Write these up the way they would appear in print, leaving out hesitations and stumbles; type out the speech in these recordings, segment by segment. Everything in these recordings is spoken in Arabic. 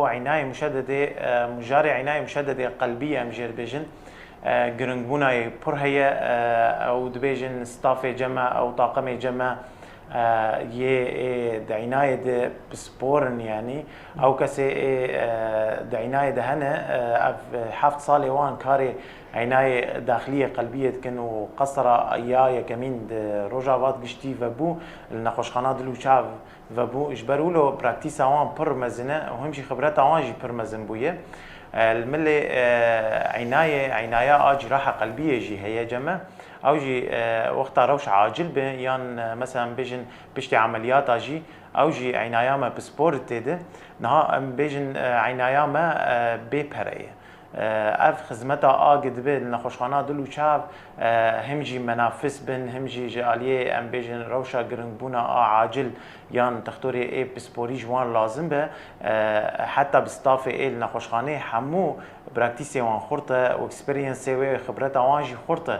عناية مشددة مجاري عناية مشددة قلبية مجير بيجن جرنجبونا پر هي او دبيجن ستافي جمع او طاقم جمع عناية ده بسبورن يعني او كسي عناية ده هنا حفت صالي وان كاري عناية داخلية قلبية كانوا قصرة ايايا كمين روجافات قشتي فبو النخوشخانات دلو شاف فبو اجبروا له براكتيس اوان پر مزنه وهمشي خبرات اوان جي پر مزن بويه الملي عناية جراحة قلبية جي هي جمع او جي وقتها روش عاجل به يان مثلا بيجن بيشتي عمليات اجي او جي عناية ما بسبورت تيده نها بيجن عناية ما بيبهرية اف خدمتها قد به النخوشخانات دلو شاف همجي منافس بن همجي جاليه ام بيجن روشا جرنبونا عاجل يان تختوري اي بسبوري جوان لازم به حتى بستافي اي النخوشخانه حمو براكتيسي وان خورته واكسبيرينس و خبرتها وانجي خورته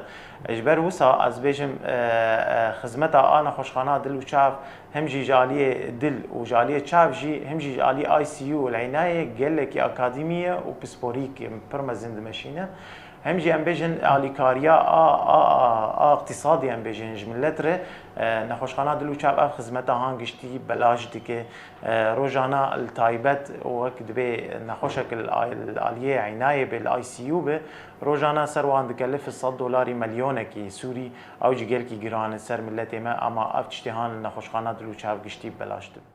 اجبر وسا از بيجم خدمتها نخوشخانات دلو شاف همجي جاليه دل وجاليه شاف جي همجي جاليه اي سي يو العنايه قال لك اكاديميه وبسبوريك برمزند ماشينه همجي ام بيجن اليكاريا اقتصادي ام بيجن جملتره نخوشخانات دلو شاف اف خدمتها هانگشتي بلاج ديكه روجانا التايبت وكد به نخوشك الاليه عنايه بالاي سي يو به روجانا سروان دكلف $100 مليونكي سوري او جيلكي جيران سر ملتي ما اما اف تشتهان نخوشخانات دلو شاف گشتي بلاج